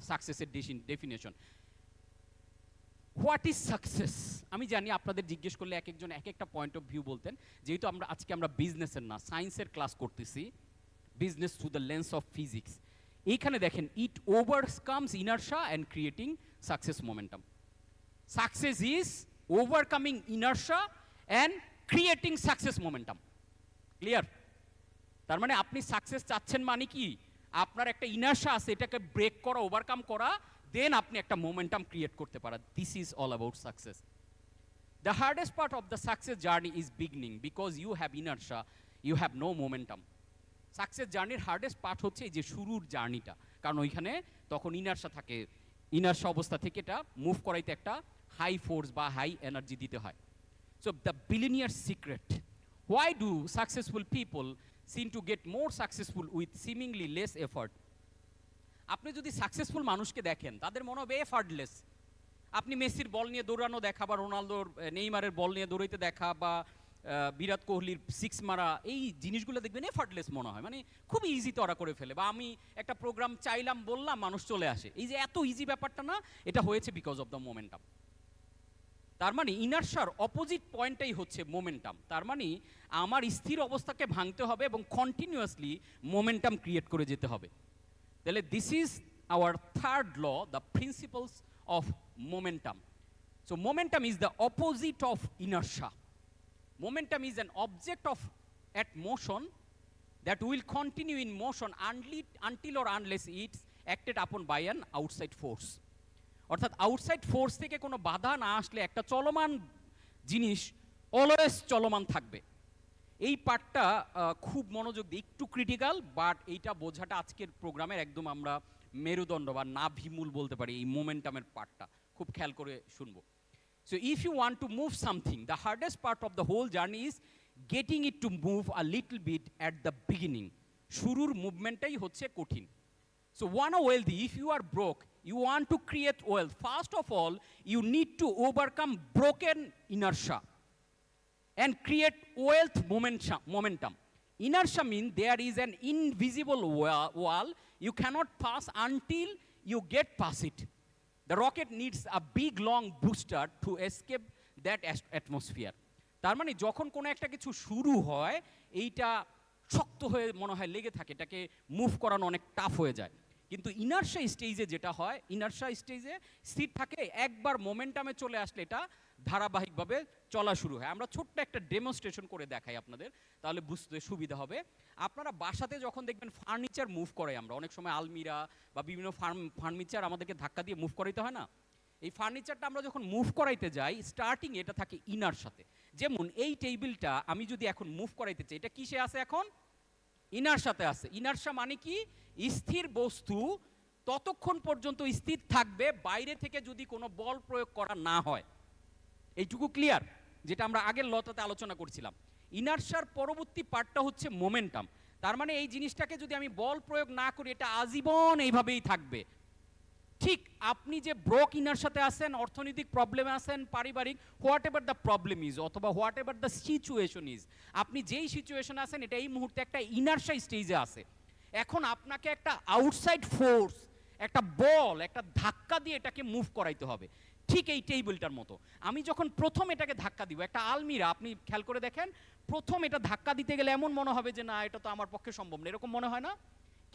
সাকসেসের ডেফিনেশন। What is success? আমি জানি আপনাদের জিজ্ঞেস করলে এক একজন এক একটা পয়েন্ট অফ ভিউ বলতেন, যেহেতু আজকে আমরা বিজনেসের না সায়েন্সের ক্লাস করতেছি, business through the lens of physics. এইখানে দেখেন, it overcomes inertia and creating success momentum. Success is overcoming inertia and creating success momentum. Clear? তার মানে আপনি সাকসেস চাচ্ছেন মানে কি, আপনার একটা ইনারশা আছে, এটাকে ব্রেক করা, ওভারকাম করা, দেন আপনি একটা মোমেন্টাম ক্রিয়েট করতে পারেন। This is all about success. The hardest part of the success journey is beginning, because you have inertia, you have no momentum. Success জার্নির হার্ডেস্ট পার্ট হচ্ছে এই যে শুরুর জার্নিটা, কারণ ওইখানে তখন ইনারশা থাকে, ইনারশা অবস্থা থেকে এটা মুভ করাইতে একটা হাই ফোর্স বা হাই এনার্জি দিতে হয়। So the billionaire secret, why do successful people seem to get more successful with seemingly less effort? আপনি যদি সাকসেসফুল মানুষকে দেখেন, তাদের মনে হবে এফার্টলেস। আপনি মেসির বল নিয়ে দৌড়ানো দেখা, বা রোনালদোর নেইমারের বল নিয়ে দৌড়াইতে দেখা, বা বিরাট কোহলির 6 মারা, এই জিনিসগুলো দেখবেন এফার্টলেস মনে হয়, মানে খুব ইজিতে ওরা করে ফেলে। বা আমি একটা প্রোগ্রাম চাইলাম, বললাম, মানুষ চলে আসে। এই যে এত ইজি ব্যাপারটা না, এটা হয়েছে বিকজ অফ দ্য মোমেন্টাম। তার মানে ইনারশার অপোজিট পয়েন্টটাই হচ্ছে মোমেন্টাম। তার মানে আমার স্থির অবস্থাকে ভাঙতে হবে এবং কন্টিনিউয়াসলি মোমেন্টাম ক্রিয়েট করে যেতে হবে। তাহলে this is our third law, the principles of momentum. So momentum is the opposite of inertia. Momentum is an object at motion that will continue in motion until or unless it's acted upon by an outside force. অর্থাৎ outside force থেকে কোনো বাধা না আসলে একটা চলমান জিনিস always চলমান থাকবে। এই পার্টটা খুব মনোযোগ দিয়ে, একটু ক্রিটিক্যাল, বাট এইটা বোঝাটা আজকের প্রোগ্রামের একদম আমরা মেরুদণ্ড বা নাভিমূল বলতে পারি। এই মোমেন্টামের পার্টটা খুব খেয়াল করে শুনবো। So if you want to move something, the hardest part of the whole journey is getting it to move a little bit at the beginning. শুরুর মুভমেন্টটাই হচ্ছে কঠিন। So wanna wealthy, if you are broke, you want to create wealth, first of all, you need to overcome broken inertia and create wealth momentum. Inertia means there is an invisible wall you cannot pass until you get past it. The rocket needs a big long booster to escape that atmosphere. তার মানে যখন কোনো একটা কিছু শুরু হয়, এইটা শক্ত হয়ে মনে হয় লেগে থাকে, এটাকে মুভ করানো অনেক টাফ হয়ে যায়। কিন্তু ইনারশা স্টেজে যেটা হয়, ইনারশা স্টেজে স্থির থাকে, একবার মোমেন্টামে চলে আসলে এটা ধারাবাহিকভাবে চলা শুরু হয়। আমরা ছোট্ট একটা ডেমনস্ট্রেশন করে দেখাই আপনাদের, তাহলে বুঝতে সুবিধা হবে। আপনারা বাসাতে যখন দেখবেন ফার্নিচার মুভ করে, আমরা অনেক সময় আলমিরা বা বিভিন্ন ফার্নিচার আমাদেরকে ধাক্কা দিয়ে মুভ করাইতে হয় না? এই ফার্নিচারটা আমরা যখন মুভ করাইতে যাই, স্টার্টিং এটা থাকে ইনার সাথে। যেমন এই টেবিলটা আমি যদি এখন মুভ করাইতে চাই, এটা কিসে আছে এখন? ইনার সাথে আছে। ইনারশা মানে কি? স্থির বস্তু ততক্ষণ পর্যন্ত স্থির থাকবে বাইরে থেকে যদি কোনো বল প্রয়োগ করা না হয়। এইটুকু ক্লিয়ার, যেটা আমরা আগের লটাতে আলোচনা করছিলাম। ইনার্শিয়ার পরবর্তী পার্টটা হচ্ছে মোমেন্টাম। তার মানে এই জিনিসটাকে যদি আমি বল প্রয়োগ না করি, এটা আজীবন এইভাবেই থাকবে। ঠিক আপনি যে ব্রোক ইনার্শিয়াতে আছেন, অর্থনৈতিক প্রবলেমে আছেন, পারিবারিক, whatever the problem is, অথবা whatever the situation is, আপনি যেই সিচুয়েশনে আছেন এটা এই মুহূর্তে একটা ইনার্শিয়া স্টেজে আছে। এখন আপনাকে একটা আউটসাইড ফোর্স, একটা বল, একটা ধাক্কা দিয়ে এটাকে মুভ করাইতে হবে। ঠিক এই টেবিলটার মতো আমি যখন প্রথম এটাকে ধাক্কা দিব, একটা আলমিরা আপনি খেয়াল করে দেখেন, প্রথম এটা ধাক্কা দিতে গেলে এমন মনে হবে যে না, এটা তো আমার পক্ষে সম্ভব না, এরকম মনে হয় না?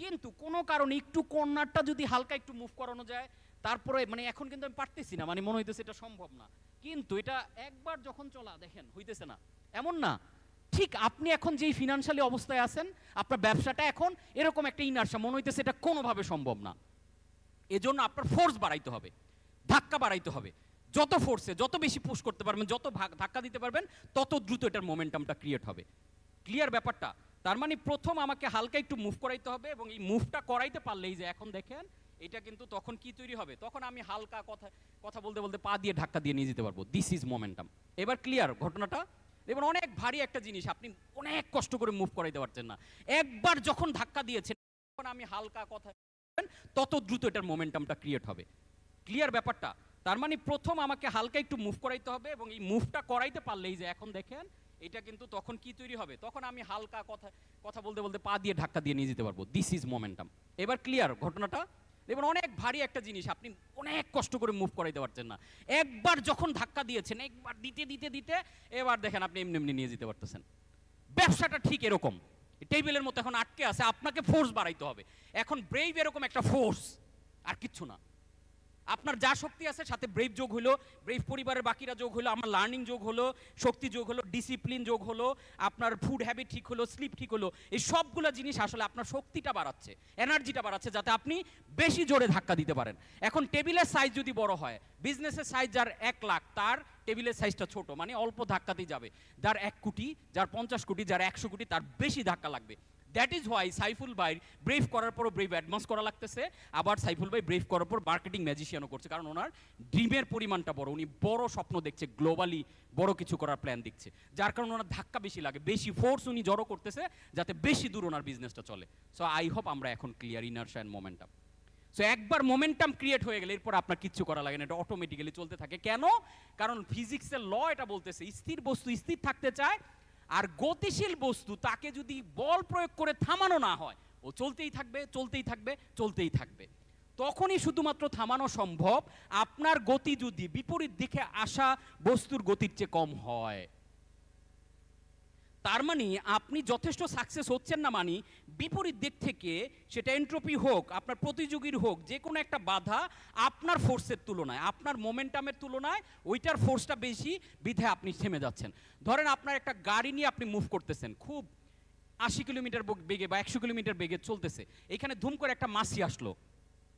কিন্তু কোনো কারণে একটু কর্নারটা যদি হালকা একটু মুভ করানো যায়, তারপরে মানে এখন কিন্তু আমি পারতেছি না, মানে মনে হইতেছে এটা সম্ভব না, কিন্তু এটা একবার যখন চলা দেখেন হইতেছে না, এমন না? ঠিক আপনি এখন যেই ফিনান্সিয়ালি অবস্থায় আছেন, আপনার ব্যবসাটা এখন এরকম একটা ইনার্শিয়া, মনে হইতেছে এটা কোনোভাবে সম্ভব না। এজন্য আপনার ফোর্স বাড়াইতে হবে, ধাক্কা বাড়াইতে হবে। যত ফোর্সে যত বেশি পুশ করতে পারবেন, যত ধাক্কা দিতে পারবেন, তত দ্রুত এটার মোমেন্টামটা ক্রিয়েট হবে। ক্লিয়ার ব্যাপারটা? তার মানে প্রথম আমাকে হালকা একটু মুভ করাইতে হবে, এবং এই মুভটা করাইতে পারলেই যে এখন দেখেন এটা কিন্তু তখন কি তৈরি হবে, তখন আমি হালকা কথা বলতে বলতে পা দিয়ে ধাক্কা দিয়ে নিয়ে যেতে পারবো। This is momentum. এবার ক্লিয়ার ঘটনাটা? দেখুন অনেক ভারী একটা জিনিস, আপনি অনেক কষ্ট করে মুভ করাইতে পারছেন না, একবার যখন ধাক্কা দিয়েছেন তখন আমি হালকা তত দ্রুত এটার মোমেন্টামটা ক্রিয়েট হবে। ক্লিয়ার ব্যাপারটা? তার মানে প্রথম আমাকে হালকা একটু মুভ করাইতে হবে, এবং এই মুভটা করাইতে পারলেই যে এখন দেখেন এটা কিন্তু তখন কি তৈরি হবে, তখন আমি হালকা কথা বলতে বলতে পা দিয়ে ধাক্কা দিয়ে নিয়ে যেতে পারবো। This is momentum. এবার ক্লিয়ার ঘটনাটা? দেখুন অনেক ভারী একটা জিনিস, আপনি অনেক কষ্ট করে মুভ করাইতে পারছেন না, একবার যখন ধাক্কা দিয়েছেন, একবার দিতে দিতে দিতে এবার দেখেন আপনি এমনি এমনি নিয়ে যেতে পারতেছেন। ব্যবসাটা ঠিক এরকম, টেবিলের মতো এখন আটকে আছে, আপনাকে ফোর্স বাড়াইতে হবে। এখন ব্রেভ এরকম একটা ফোর্স, আর কিচ্ছু না। আপনার যা শক্তি আছে সাথে ব্রেভ যোগ হলো, ব্রেভ পরিবারের বাকিরা যোগ হলো, আমার লার্নিং যোগ হলো, শক্তি যোগ হলো, ডিসিপ্লিন যোগ হলো, আপনার ফুড হ্যাবিট ঠিক হলো, স্লিপ ঠিক হলো, এই সবগুলো জিনিস আসলে আপনার শক্তিটা বাড়াচ্ছে, এনার্জিটা বাড়াচ্ছে, যাতে আপনি বেশি জোরে ধাক্কা দিতে পারেন। এখন টেবিলের সাইজ যদি বড় হয়, বিজনেসের সাইজ যার 1 লাখ, তার টেবিলের সাইজটা ছোট, মানে অল্প ধাক্কাতেই যাবে। যার 1 কোটি, যার 50 কোটি, যার 100 কোটি, তার বেশি ধাক্কা লাগবে। দ্যাট ইজ হোয়াই সাইফুল ভাই ব্রেভ করার পরও ব্রেভ অ্যাডভান্স করা লাগতেছে, আবার সাইফুল ভাই ব্রেভ করার পর মার্কেটিং ম্যাজিশিয়ানও করছে, কারণ ওনার ড্রিমের পরিমাণটা বড়, উনি বড় স্বপ্ন দেখছে, গ্লোবালি বড় কিছু করার প্ল্যান দেখছে, যার কারণে ওনার ধাক্কা বেশি লাগে, বেশি ফোর্স উনি জড়ো করতেছে যাতে বেশি দূর ওনার বিজনেসটা চলে। সো আই হোপ আমরা এখন clear inertia and momentum. So একবার মোমেন্টাম ক্রিয়েট হয়ে গেলে এরপর আপনার কিচ্ছু করা লাগে না, এটা অটোমেটিক্যালি চলতে থাকে। কেন? কারণ ফিজিক্সের ল এটা বলতেছে, স্থির বস্তু স্থির থাকতে চায়, আর গতিশীল বস্তু তাকে যদি বল প্রয়োগ করে থামানো না হয়, ও চলতেই থাকবে, চলতেই থাকবে, চলতেই থাকবে। তখনই শুধুমাত্র থামানো সম্ভব আপনার গতি যদি বিপরীত দিকে আসা বস্তুর গতির চেয়ে কম হয়। তার মানে আপনি যথেষ্ট সাকসেস হচ্ছেন না, মানে বিপরীত দিক থেকে, সেটা এন্ট্রপি হোক, আপনার প্রতিযোগীর হোক, যে কোনো একটা বাধা আপনার ফোর্সের তুলনায়, আপনার মোমেন্টামের তুলনায় ওইটার ফোর্সটা বেশি, বিধায় আপনি থেমে যাচ্ছেন। ধরেন আপনার একটা গাড়ি নিয়ে আপনি মুভ করতেছেন, খুব 80 কিলোমিটার বেগে বা 100 কিলোমিটার বেগে চলতেছে, এখানে ধুম করে একটা মাছি আসলো,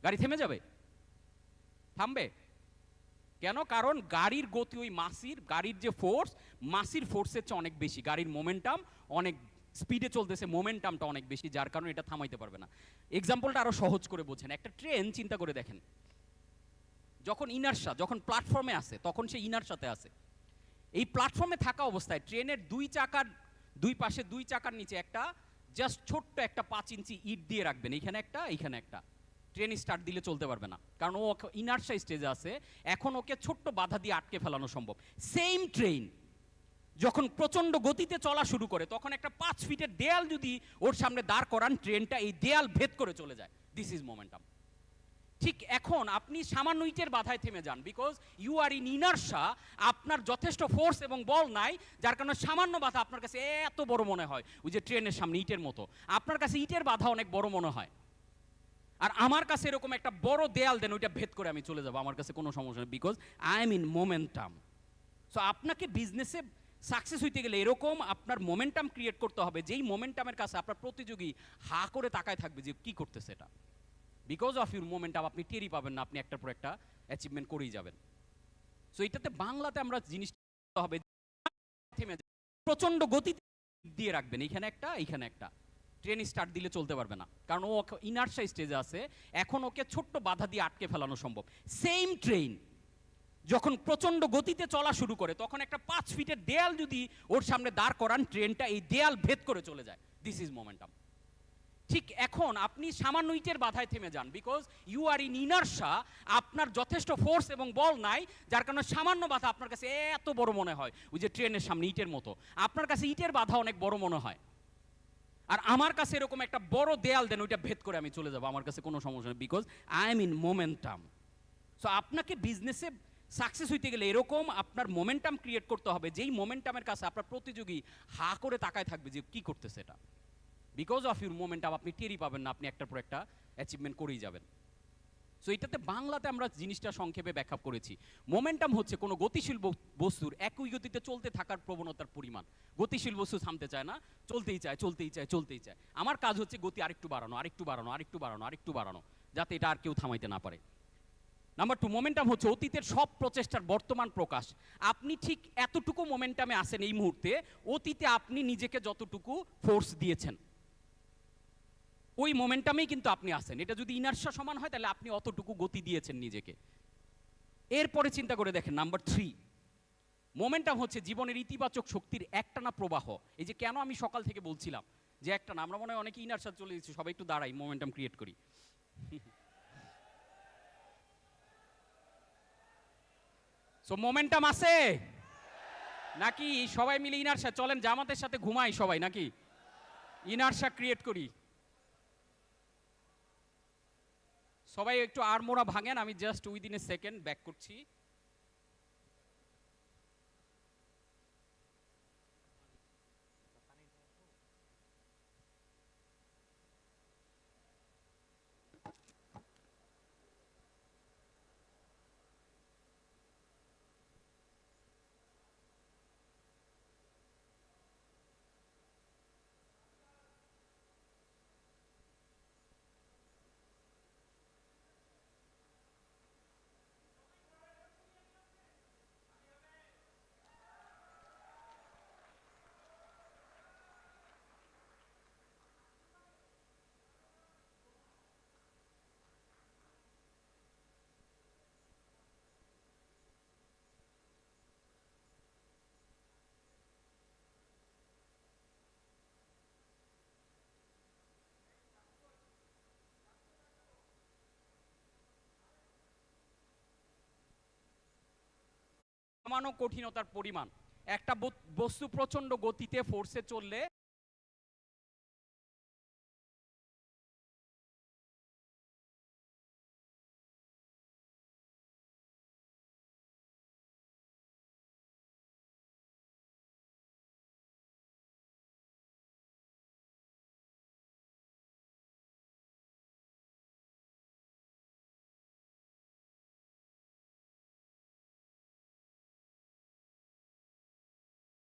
গাড়ি থেমে যাবে? থামবে? কেন? কারণ গাড়ির গতি ওই মাসির, গাড়ির যে ফোর্স, মাসির ফোর্সের চেয়ে অনেক বেশি, গাড়ির মোমেন্টাম অনেক স্পিডে চলতেছে, মোমেন্টামটা অনেক বেশি, যার কারণে এটা থামাইতে পারবে না। এক্সাম্পলটা আরো সহজ করে বোঝেন, একটা ট্রেন চিন্তা করে দেখেন, যখন ইনার্শিয়া, যখন প্ল্যাটফর্মে আসে তখন সে ইনার্শিয়াতে আসে। এই প্ল্যাটফর্মে থাকা অবস্থায় ট্রেনের দুই পাশে 2 চাকার নিচে একটা জাস্ট ছোট্ট একটা 5 ইঞ্চি ইট দিয়ে রাখবেন, এইখানে একটা, এইখানে একটা। ট্রেন স্টার্ট দিলে চলতে পারবে না, কারণ ও ইনার্শিয়া স্টেজে আছে, এখন ওকে ছোট্ট বাধা দিয়ে আটকে ফেলানো সম্ভব। সেম ট্রেন যখন প্রচন্ড গতিতে চলা শুরু করে, তখন একটা 5 ফিটের দেয়াল যদি ওর সামনে দাঁড় করান, ট্রেনটা এই দেয়াল ভেদ করে চলে যায়। This is momentum. ঠিক এখন আপনি সামান্য ইটের বাধায় থেমে যান, because you are in inertia, আপনার যথেষ্ট ফোর্স এবং বল নাই, যার কারণে সামান্য বাধা আপনার কাছে এত বড় মনে হয়, ওই যে ট্রেনের সামনে ইটের মতো, আপনার কাছে ইটের বাধা অনেক বড় মনে হয়। আর আমার কাছে এরকম একটা বড় দেয়াল দেন, ওইটা ভেদ করে আমি চলে যাবো, আমার কাছে কোনো সমস্যা নেই, because I am in momentum. So আপনাকে বিজনেসে সাকসেস হইতে গেলে এরকম আপনার মোমেন্টাম ক্রিয়েট করতে হবে, যেই মোমেন্টামের কাছে আপনার প্রতিযোগী হা করে তাকায় থাকবে যে কি করতেছে এটা। বিকজ অফ ইউর মোমেন্টাম আপনি টেরই পাবেন না, আপনি একটার পর একটা অ্যাচিভমেন্ট করেই যাবেন। সো এটাতে বাংলাতে আমরা জিনিসটা হবে, থেমে প্রচন্ড গতি দিয়ে রাখবেন, এইখানে একটা, এইখানে একটা। ট্রেন স্টার্ট দিলে চলতে পারবে না, কারণ ও ইনার্শা স্টেজে আছে। এখন ওকে ছোট্ট বাধা দিয়ে আটকে ফেলানো সম্ভব। সেম ট্রেন যখন প্রচণ্ড গতিতে চলা শুরু করে, তখন একটা 5 ফিটের দেয়াল যদি ওর সামনে দাঁড় করান, ট্রেনটা এই দেয়াল ভেদ করে চলে যায়। This is momentum. ঠিক এখন আপনি সামান্য ইটের বাধায় থেমে যান, বিকজ ইউ আর ইন ইনার্শা। আপনার যথেষ্ট ফোর্স এবং বল নাই, যার কারণে সামান্য বাধা আপনার কাছে এত বড় মনে হয়। ওই যে ট্রেনের সামনে ইটের মতো, আপনার কাছে ইটের বাধা অনেক বড় মনে হয়। আর আমার কাছে এরকম একটা বড় দেয়াল দেন, ওইটা ভেদ করে আমি চলে যাবো, আমার কাছে কোনো সমস্যা নেই, because I am in momentum. So আপনাকে বিজনেসে সাকসেস হইতে গেলে এরকম আপনার মোমেন্টাম ক্রিয়েট করতে হবে, যেই মোমেন্টামের কাছে আপনার প্রতিযোগী হা করে তাকায় থাকবে যে কি করতেছে এটা। বিকজ অফ ইউর মোমেন্টাম আপনি টেরই পাবেন না, আপনি একটার পর একটা অ্যাচিভমেন্ট করেই যাবেন। সো এটাতে বাংলাতে আমরা জিনিসটা সংক্ষেপে ব্যাখ্যা করেছি। মোমেন্টাম হচ্ছে কোনো গতিশীল বস্তুর একই গতিতে চলতে থাকার প্রবণতার পরিমাণ। গতিশীল বস্তু থামতে চায় না, চলতেই চায়, চলতেই চায়, চলতেই চায়। আমার কাজ হচ্ছে গতি আরেকটু বাড়ানো, আরেকটু বাড়ানো, আরেকটু বাড়ানো, আরেকটু বাড়ানো, যাতে এটা আর কেউ থামাইতে না পারে। নাম্বার 2, মোমেন্টাম হচ্ছে অতীতের সব প্রচেষ্টার বর্তমান প্রকাশ। আপনি ঠিক এতটুকু মোমেন্টামে আছেন এই মুহূর্তে, অতীতে আপনি নিজেকে যতটুকু ফোর্স দিয়েছেন ওই মোমেন্টামেই কিন্তু আপনি আছেন। এটা যদি ইনার্শা সমান হয়, তাহলে আপনি অতটুকু গতি দিয়েছেন নিজেকে। এরপরে চিন্তা করে দেখেন নাম্বার 3, মোমেন্টাম হচ্ছে জীবনের ইতিবাচক শক্তির একটানা প্রবাহ। এই যে কেন আমি সকাল থেকে বলছিলাম যে একটানা, আমরা মনে হয় অনেকে ইনার্শা চলে গেছি, সবাই একটু দাঁড়াই, মোমেন্টাম ক্রিয়েট করি। সো মোমেন্টাম আছে নাকি? সবাই মিলে ইনার্শা, চলেন জামাতের সাথে ঘুমাই সবাই, নাকি ইনার্শা ক্রিয়েট করি। সবাই একটু আড়মোড়া ভাঙেন, আমি just within a second back করছি। সামান্য কঠিনতার পরিমাণ। একটা বস্তু প্রচন্ড গতিতে ফোর্সে চললে